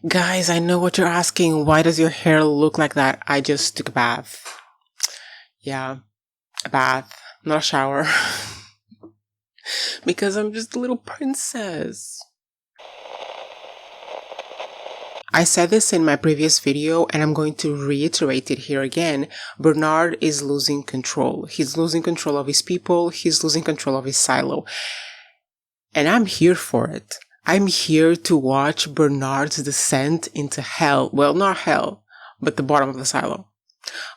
Guys, I know what you're asking. Why does your hair look like that? I just took a bath. Yeah, a bath, not a shower. Because I'm just a little princess. I said this in my previous video and I'm going to reiterate it here again. Bernard is losing control. He's losing control of his people. He's losing control of his silo. And I'm here for it. I'm here to watch Bernard's descent into hell. Well, not hell, but the bottom of the silo.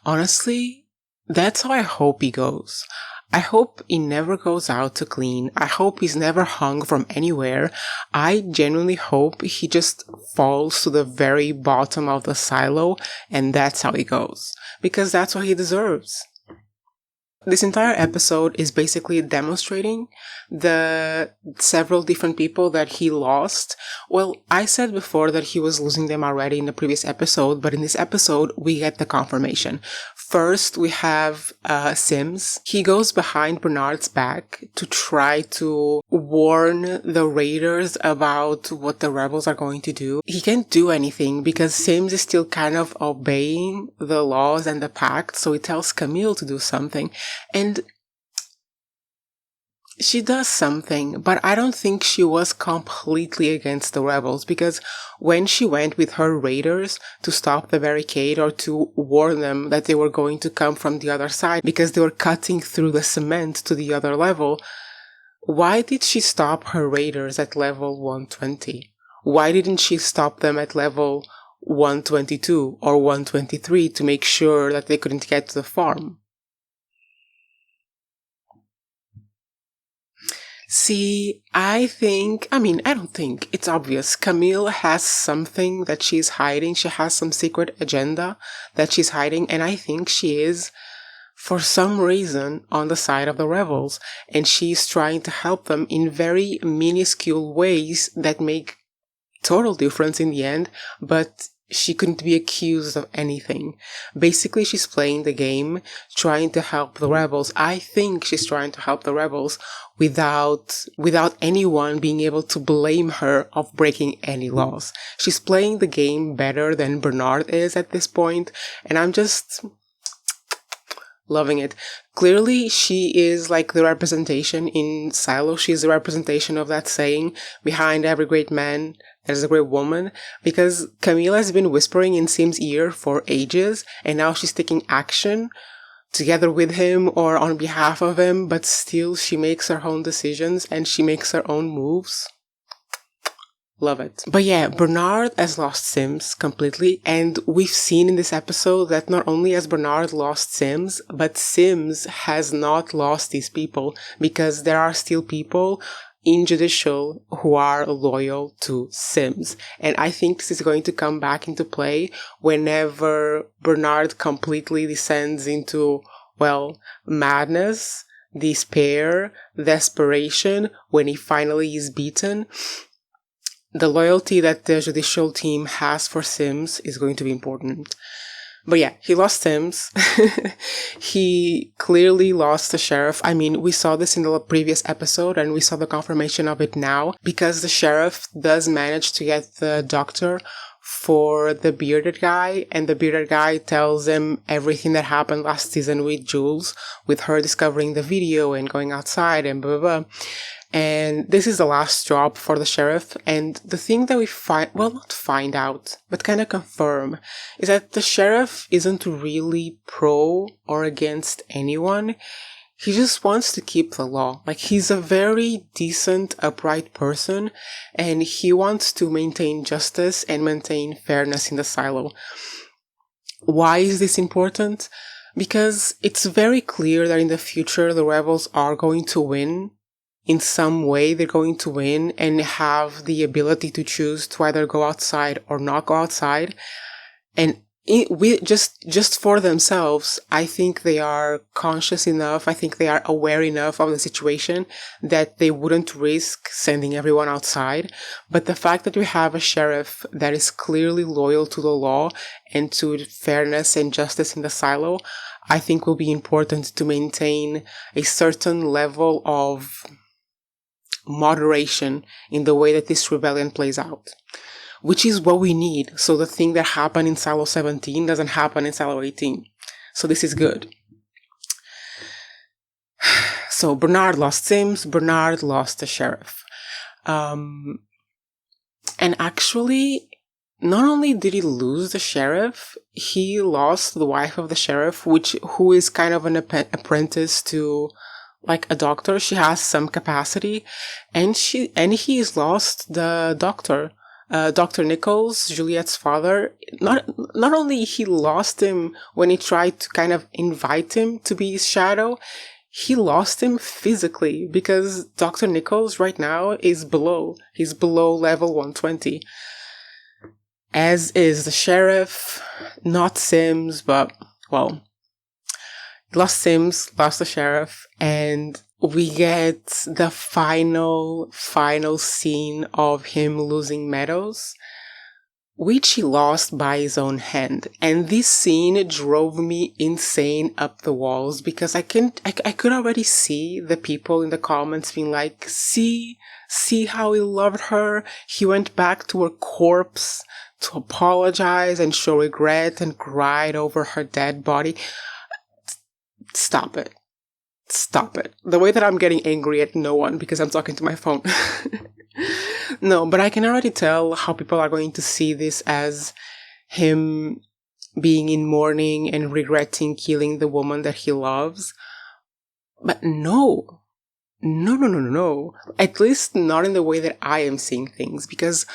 Honestly, that's how I hope he goes. I hope he never goes out to clean. I hope he's never hung from anywhere. I genuinely hope he just falls to the very bottom of the silo and that's how he goes. Because that's what he deserves. This entire episode is basically demonstrating the several different people that he lost. Well, I said before that he was losing them already in the previous episode, but in this episode, we get the confirmation. First, we have Sims. He goes behind Bernard's back to try to warn the raiders about what the rebels are going to do. He can't do anything because Sims is still kind of obeying the laws and the pact, so he tells Camille to do something. And she does something, but I don't think she was completely against the rebels, because when she went with her raiders to stop the barricade or to warn them that they were going to come from the other side because they were cutting through the cement to the other level, why did she stop her raiders at level 120? Why didn't she stop them at level 122 or 123 to make sure that they couldn't get to the farm? See, I don't think, it's obvious. Camille has something that she's hiding. She has some secret agenda that she's hiding, and I think she is, for some reason, on the side of the rebels, and she's trying to help them in very minuscule ways that make total difference in the end, but she couldn't be accused of anything. Basically, she's playing the game, trying to help the rebels. I think she's trying to help the rebels without anyone being able to blame her of breaking any laws. She's playing the game better than Bernard is at this point, and I'm just loving it. Clearly, she is like the representation in Silo. She's the representation of that saying, behind every great man, there's a great woman, because Camila has been whispering in Sim's ear for ages, and now she's taking action together with him or on behalf of him, but still she makes her own decisions and she makes her own moves. Love it. But yeah, Bernard has lost Sims completely, and we've seen in this episode that not only has Bernard lost Sims, but Sims has not lost these people, because there are still people in Judicial who are loyal to Sims. And I think this is going to come back into play whenever Bernard completely descends into, well, madness, despair, desperation, when he finally is beaten. The loyalty that the Judicial team has for Sims is going to be important. But yeah, he lost Sims. He clearly lost the sheriff. I mean, we saw this in the previous episode and we saw the confirmation of it now, because the sheriff does manage to get the doctor for the bearded guy, and the bearded guy tells him everything that happened last season with Jules, with her discovering the video and going outside and blah, blah, blah. And this is the last drop for the sheriff. And the thing that we not find out, but kind of confirm, is that the sheriff isn't really pro or against anyone. He just wants to keep the law. Like, he's a very decent, upright person, and he wants to maintain justice and maintain fairness in the silo. Why is this important? Because it's very clear that in the future the rebels are going to win. In some way, they're going to win and have the ability to choose to either go outside or not go outside. And just for themselves, I think they are conscious enough, I think they are aware enough of the situation that they wouldn't risk sending everyone outside. But the fact that we have a sheriff that is clearly loyal to the law and to fairness and justice in the silo, I think will be important to maintain a certain level of moderation in the way that this rebellion plays out. which is what we need. So the thing that happened in silo 17 doesn't happen in silo 18. So this is good. So Bernard lost Sims, Bernard lost the sheriff. And actually, not only did he lose the sheriff, he lost the wife of the sheriff, who is kind of an apprentice to like a doctor. She has some capacity, and he's lost the doctor, Dr. Nichols, Juliette's father. Not only he lost him when he tried to kind of invite him to be his shadow, he lost him physically, because Dr. Nichols right now is he's below level 120. As is the sheriff, not Sims, but, well, lost Sims, lost the sheriff, and we get the final scene of him losing Meadows, which he lost by his own hand. And this scene drove me insane up the walls, because I could already see the people in the comments being like, see how he loved her. He went back to her corpse to apologize and show regret and cried over her dead body. Stop it. The way that I'm getting angry at no one because I'm talking to my phone. No, but I can already tell how people are going to see this as him being in mourning and regretting killing the woman that he loves. But no. At least not in the way that I am seeing things, because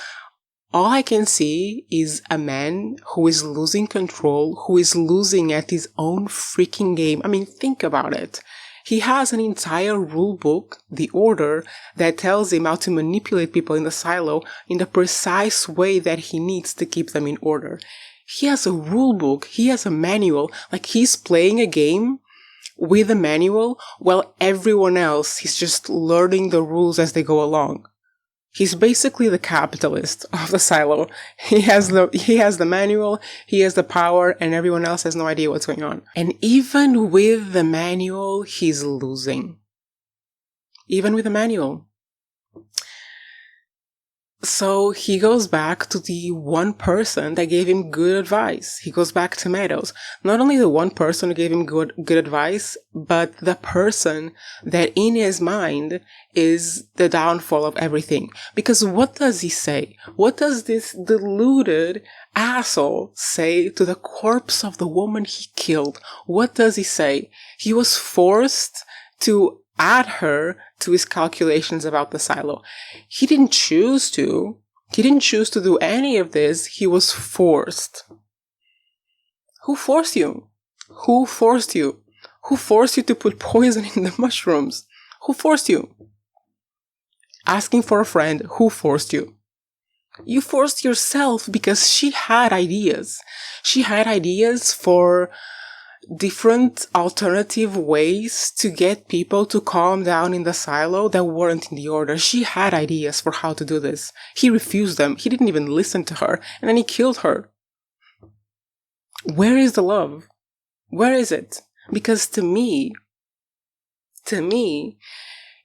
all I can see is a man who is losing control, who is losing at his own freaking game. I mean, think about it. He has an entire rule book, the Order, that tells him how to manipulate people in the silo in the precise way that he needs to keep them in order. He has a rule book, he has a manual, like he's playing a game with a manual while everyone else is just learning the rules as they go along. He's basically the capitalist of the silo. He has the manual, he has the power, and everyone else has no idea what's going on. And even with the manual, he's losing. Even with the manual. So he goes back to the one person that gave him good advice. He goes back to Meadows. Not only the one person who gave him good advice, but the person that in his mind is the downfall of everything. Because what does he say? What does this deluded asshole say to the corpse of the woman he killed? What does he say? He was forced to add her to his calculations about the silo. He didn't choose to. He didn't choose to do any of this. He was forced. Who forced you? Who forced you? Who forced you to put poison in the mushrooms? Who forced you? Asking for a friend, who forced you? You forced yourself because she had ideas. She had ideas for different alternative ways to get people to calm down in the silo that weren't in the Order. She had ideas for how to do this. He refused them. He didn't even listen to her. And then he killed her. Where is the love? Where is it? Because to me,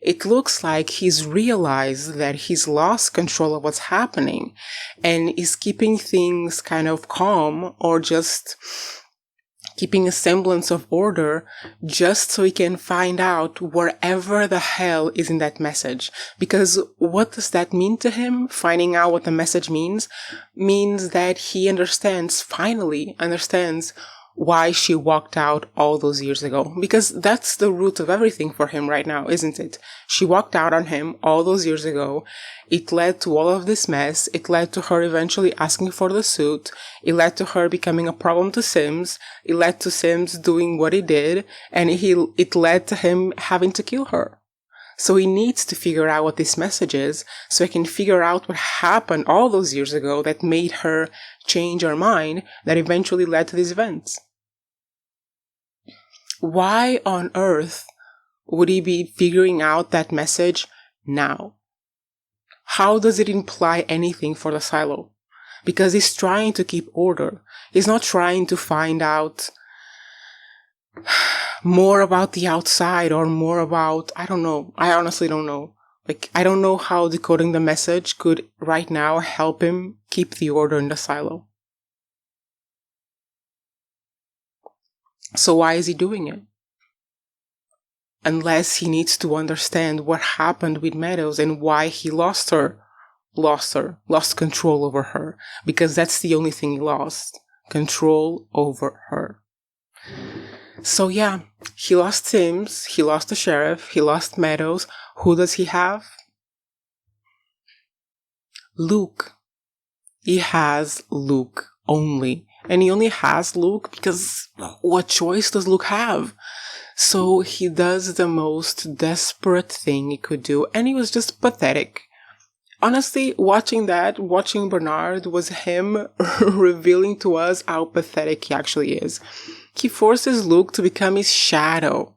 it looks like he's realized that he's lost control of what's happening and is keeping things kind of calm, or just keeping a semblance of order, just so he can find out wherever the hell is in that message. Because what does that mean to him? Finding out what the message means that he finally understands why she walked out all those years ago. Because that's the root of everything for him right now, isn't it? She walked out on him all those years ago. It led to all of this mess. It led to her eventually asking for the suit. It led to her becoming a problem to Sims. It led to Sims doing what he did. And it led to him having to kill her. So he needs to figure out what this message is, so he can figure out what happened all those years ago that made her change her mind, that eventually led to these events. Why on earth would he be figuring out that message now? How does it imply anything for the silo? Because he's trying to keep order. He's not trying to find out more about the outside, or more about, I don't know. I honestly don't know Like, I don't know how decoding the message could right now help him keep the order in the silo. So why is he doing it? Unless he needs to understand what happened with Meadows and why he lost control over her. Because that's the only thing he lost. Control over her. So yeah, he lost Sims, he lost the sheriff, he lost Meadows. Who does he have? Luke. He has Luke only. And he only has Luke because what choice does Luke have? So he does the most desperate thing he could do, and he was just pathetic. Honestly, watching Bernard was him revealing to us how pathetic he actually is. He forces Luke to become his shadow.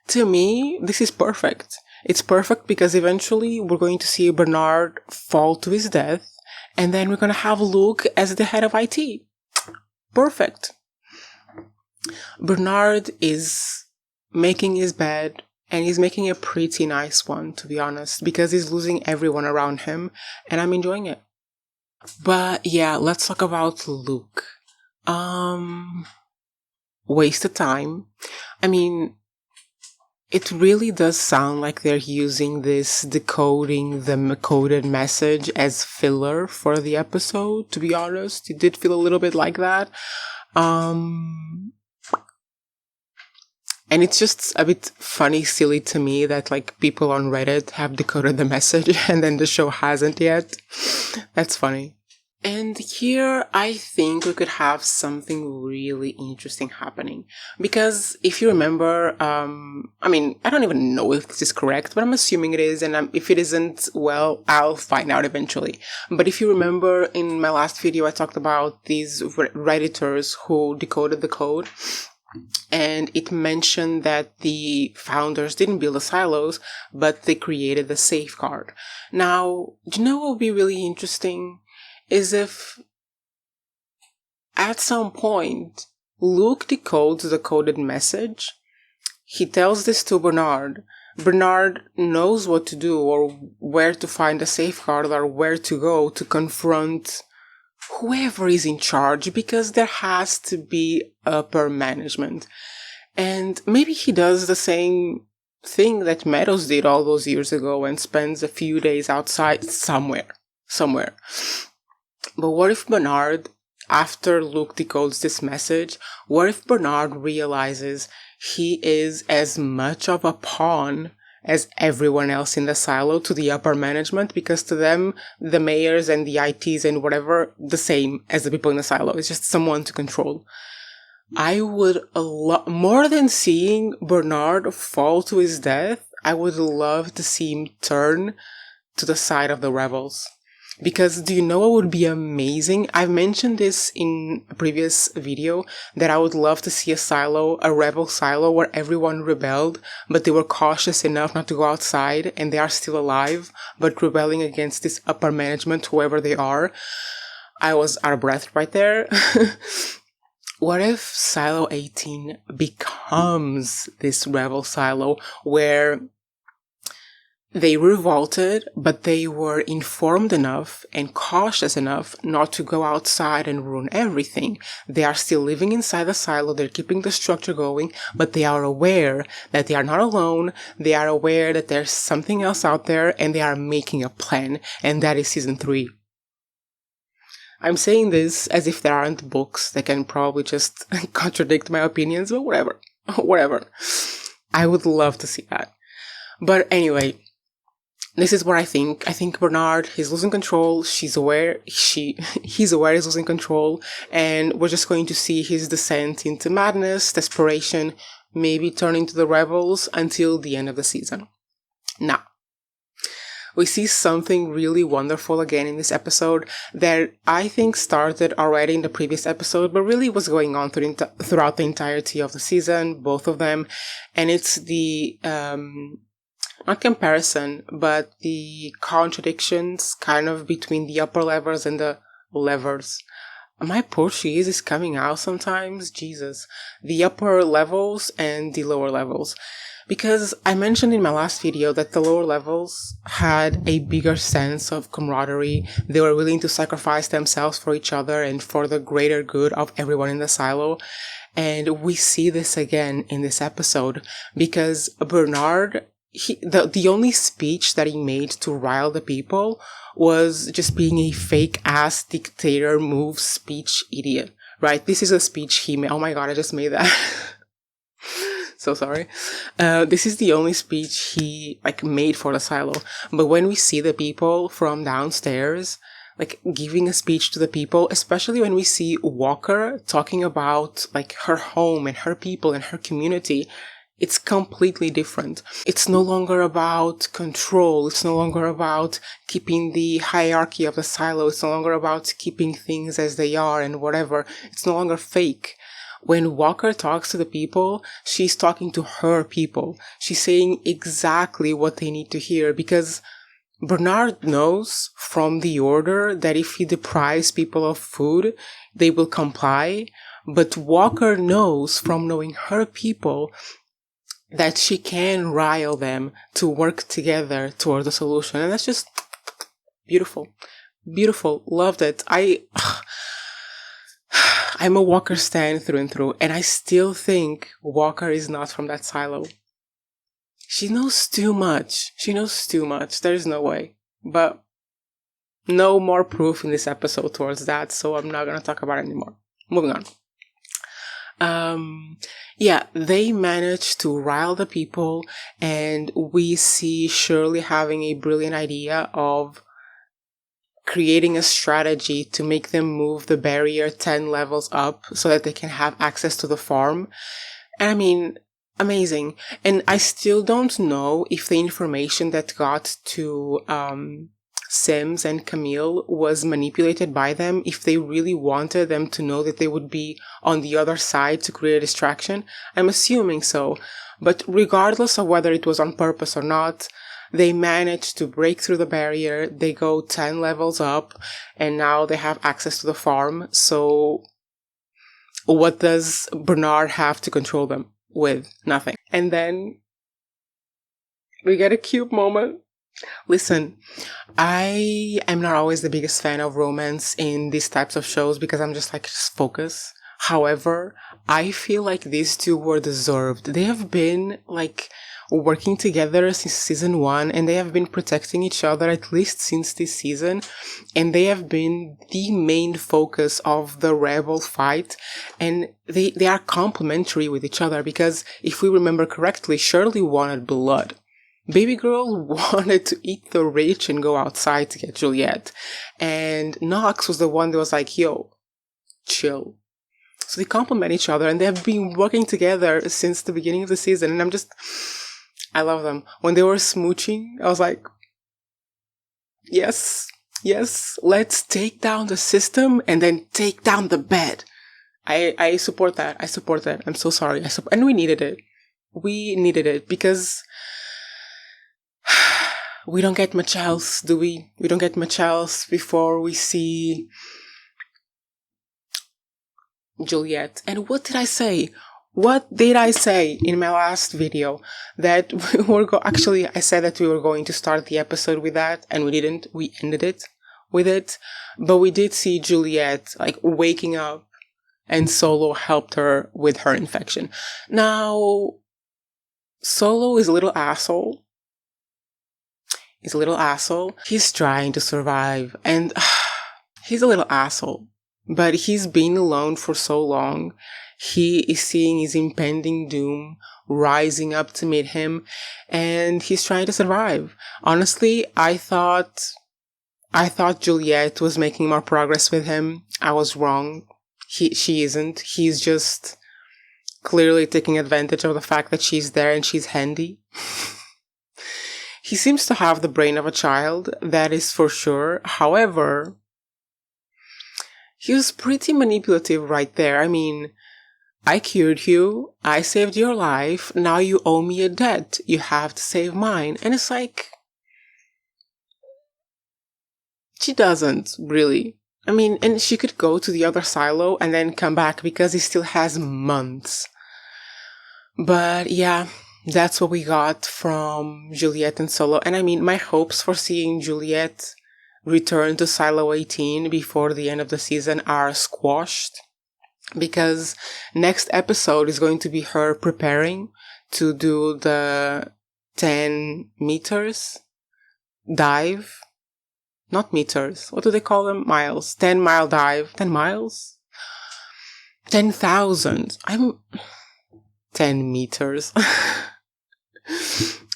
To me, this is perfect. It's perfect because eventually we're going to see Bernard fall to his death, and then we're going to have Luke as the head of IT. Perfect. Bernard is making his bed, and he's making a pretty nice one, to be honest, because he's losing everyone around him, and I'm enjoying it. But yeah, let's talk about Luke. Waste of time. I mean, it really does sound like they're using this decoding the coded message as filler for the episode, to be honest. It did feel a little bit like that. And it's just a bit funny, silly to me that like people on Reddit have decoded the message and then the show hasn't yet. That's funny. And here I think we could have something really interesting happening. Because if you remember, I mean, I don't even know if this is correct, but I'm assuming it is. And if it isn't, well, I'll find out eventually. But if you remember in my last video, I talked about these Redditors who decoded the code. And it mentioned that the founders didn't build the silos, but they created the safeguard. Now, do you know what would be really interesting? Is if at some point Luke decodes the coded message, he tells this to Bernard. Bernard knows what to do or where to find a safeguard or where to go to confront whoever is in charge, because there has to be upper management. And maybe he does the same thing that Meadows did all those years ago and spends a few days outside somewhere. But what if Bernard, after Luke decodes this message, what if Bernard realizes he is as much of a pawn as everyone else in the silo to the upper management? Because to them, the mayors and the ITs and whatever, the same as the people in the silo. It's just someone to control. I would more than seeing Bernard fall to his death, I would love to see him turn to the side of the rebels. Because do you know what would be amazing? I've mentioned this in a previous video that I would love to see a rebel silo where everyone rebelled, but they were cautious enough not to go outside and they are still alive, but rebelling against this upper management, whoever they are. I was out of breath right there. What if Silo 18 becomes this rebel silo where they revolted, but they were informed enough and cautious enough not to go outside and ruin everything. They are still living inside the silo, they're keeping the structure going, but they are aware that they are not alone, they are aware that there's something else out there, and they are making a plan, and that is season 3. I'm saying this as if there aren't books that can probably just contradict my opinions, but whatever. Whatever. I would love to see that. But anyway, this is what I think. I think Bernard, he's losing control. He's aware he's losing control. And we're just going to see his descent into madness, desperation, maybe turning to the rebels until the end of the season. Now, we see something really wonderful again in this episode that I think started already in the previous episode, but really was going on throughout the entirety of the season, both of them. And it's the, not comparison, but the contradictions kind of between the upper levels and the levels. My Portuguese is coming out sometimes, Jesus. The upper levels and the lower levels. Because I mentioned in my last video that the lower levels had a bigger sense of camaraderie. They were willing to sacrifice themselves for each other and for the greater good of everyone in the silo. And we see this again in this episode because Bernard, the only speech that he made to rile the people was just being a fake ass dictator move speech idiot, right? This is a speech he made. Oh my God, I just made that. So sorry. This is the only speech he made for the silo. But when we see the people from downstairs giving a speech to the people, especially when we see Walker talking about her home and her people and her community, it's completely different. It's no longer about control. It's no longer about keeping the hierarchy of the silo. It's no longer about keeping things as they are and whatever. It's no longer fake. When Walker talks to the people, she's talking to her people. She's saying exactly what they need to hear because Bernard knows from the order that if he deprives people of food, they will comply. But Walker knows from knowing her people that she can rile them to work together toward a solution. And that's just beautiful. Beautiful. Loved it. I'm a Walker stan through and through, and I still think Walker is not from that silo. She knows too much. There's no way. But no more proof in this episode towards that, so I'm not going to talk about it anymore. Moving on. Yeah, they manage to rile the people, and we see Shirley having a brilliant idea of creating a strategy to make them move the barrier 10 levels up so that they can have access to the farm. And I mean, amazing. And I still don't know if the information that got to Sims and Camille was manipulated by them, if they really wanted them to know that they would be on the other side to create a distraction. I'm assuming so. But regardless of whether it was on purpose or not, they managed to break through the barrier. They go 10 levels up, and now they have access to the farm. So what does Bernard have to control them with? Nothing. And then we get a cute moment. Listen, I am not always the biggest fan of romance in these types of shows because I'm just focus. However, I feel like these two were deserved. They have been working together since season 1, and they have been protecting each other at least since this season, and they have been the main focus of the rebel fight, and they are complementary with each other because if we remember correctly, Shirley wanted blood. Baby girl wanted to eat the rich and go outside to get Juliette, and Knox was the one that was like, yo, chill. So they complement each other, and they have been working together since the beginning of the season, and I love them. When they were smooching, I was like, yes, let's take down the system and then take down the bed. I support that. I'm so sorry. And we needed it. Because we don't get much else, do we? We don't get much else before we see Juliette. And what did I say? In my last video? That we were actually, I said that we were going to start the episode with that, and we didn't. We ended it with it. But we did see Juliette, waking up, and Solo helped her with her infection. Now, Solo is a little asshole. He's trying to survive, and he's a little asshole. But he's been alone for so long. He is seeing his impending doom rising up to meet him, and he's trying to survive. Honestly, I thought Juliette was making more progress with him. I was wrong. She isn't. He's just clearly taking advantage of the fact that she's there and she's handy. He seems to have the brain of a child, that is for sure. However, he was pretty manipulative right there. I mean, I cured you, I saved your life, now you owe me a debt, you have to save mine. And it's she doesn't, really. I mean, and she could go to the other silo and then come back because he still has months. But yeah, That's what we got from Juliette and Solo. And I mean, my hopes for seeing Juliette return to Silo 18 before the end of the season are squashed, because next episode is going to be her preparing to do the 10 meters dive. Not meters. What do they call them? Miles. 10-mile dive. 10 miles? 10,000. 10 meters.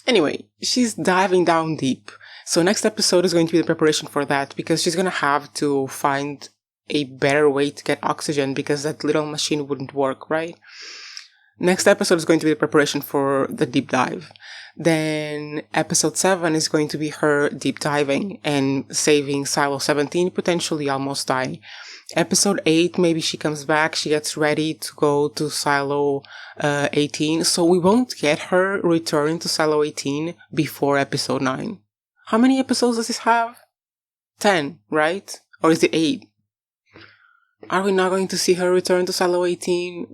Anyway, she's diving down deep. So next episode is going to be the preparation for that, because she's going to have to find a better way to get oxygen, because that little machine wouldn't work, right? Next episode is going to be the preparation for the deep dive. Then episode 7 is going to be her deep diving and saving Silo 17, potentially almost dying. Episode 8, maybe she comes back, she gets ready to go to Silo 18. So we won't get her return to Silo 18 before episode 9. How many episodes does this have? 10, right? Or is it 8? Are we not going to see her return to Silo 18?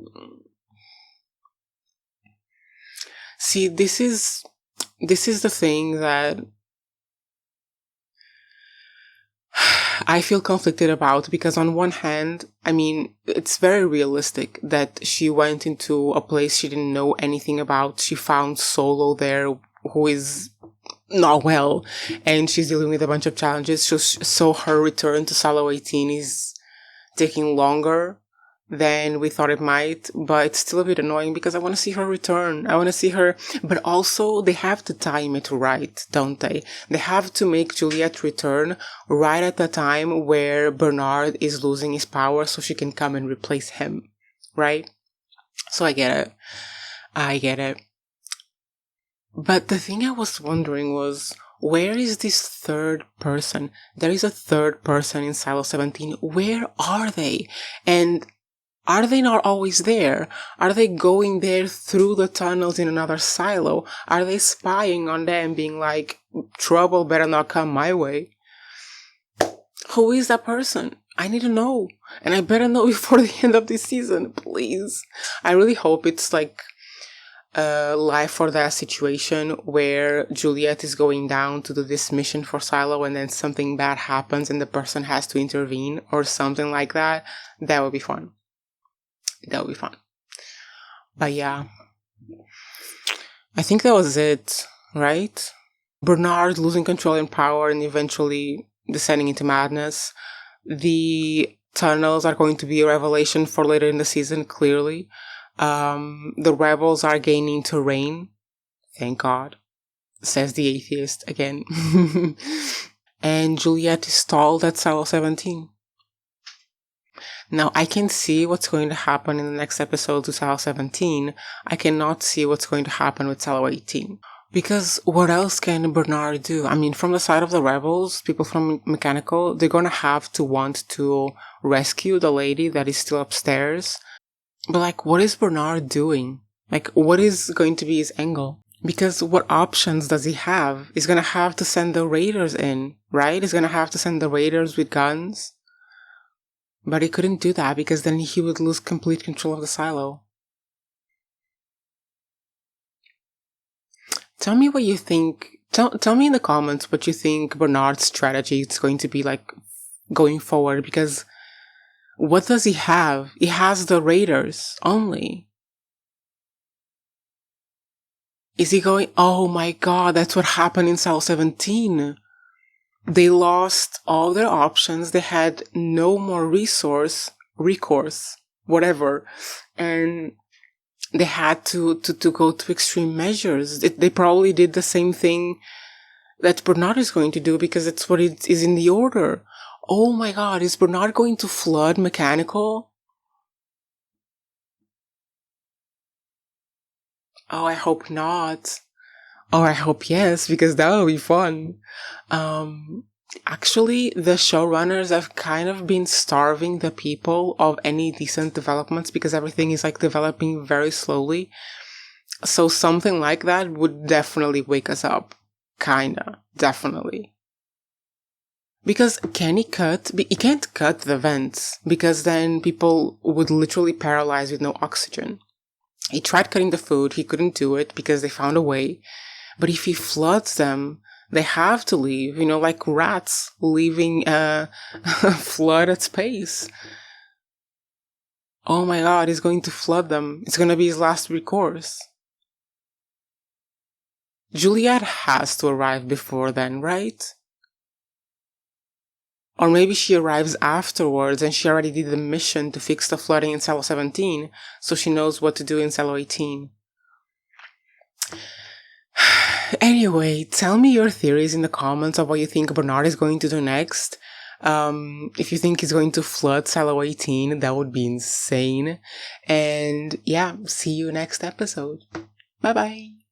See, this is the thing that I feel conflicted about, because on one hand, I mean, it's very realistic that she went into a place she didn't know anything about. She found Solo there, who is not well, and she's dealing with a bunch of challenges. So her return to Silo 18 is taking longer than we thought it might, but it's still a bit annoying because I want to see her return. I want to see her, but also they have to time it right, don't they? They have to make Juliette return right at the time where Bernard is losing his power so she can come and replace him, right? So I get it. But the thing I was wondering was, where is this third person? There is a third person in Silo 17. Where are they? And are they not always there? Are they going there through the tunnels in another silo? Are they spying on them, being like, trouble better not come my way? Who is that person? I need to know. And I better know before the end of this season, please. I really hope it's like a life or death situation where Juliette is going down to do this mission for Silo and then something bad happens and the person has to intervene or something like that. That would be fun. That would be fun. But yeah, I think that was it, right? Bernard losing control and power and eventually descending into madness. The tunnels are going to be a revelation for later in the season, clearly. The rebels are gaining terrain. Thank God, says the atheist again. And Juliette is stalled at Silo 17. Now, I can see what's going to happen in the next episode to Silo 17. I cannot see what's going to happen with Silo 18. Because what else can Bernard do? I mean, from the side of the rebels, people from Mechanical, they're going to have to want to rescue the lady that is still upstairs. But, like, what is Bernard doing? Like, what is going to be his angle? Because what options does he have? He's going to have to send the raiders in, right? He's going to have to send the raiders with guns. But he couldn't do that because then he would lose complete control of the silo. Tell me what you think. Tell me in the comments what you think Bernard's strategy is going to be like going forward, because what does he have? He has the raiders only. Is he going, oh my god, that's what happened in Silo 17. They lost all their options. They had no more recourse, whatever. And they had to go to extreme measures. They probably did the same thing that Bernard is going to do because it's what it is in the order. Oh my god, is Bernard going to flood Mechanical? Oh, I hope not. Or I hope yes, because that would be fun. Actually, the showrunners have kind of been starving the people of any decent developments because everything is like developing very slowly. So something like that would definitely wake us up. Kinda. Definitely. Because can he cut? He can't cut the vents because then people would literally paralyze with no oxygen. He tried cutting the food. He couldn't do it because they found a way. But if he floods them, they have to leave, like rats leaving a flooded space. Oh my god, he's going to flood them. It's going to be his last recourse. Juliette has to arrive before then, right? Or maybe she arrives afterwards and she already did the mission to fix the flooding in Silo 17, so she knows what to do in Silo 18. Anyway, tell me your theories in the comments of what you think Bernard is going to do next. If you think he's going to flood Silo 18, that would be insane. And yeah, see you next episode. Bye bye.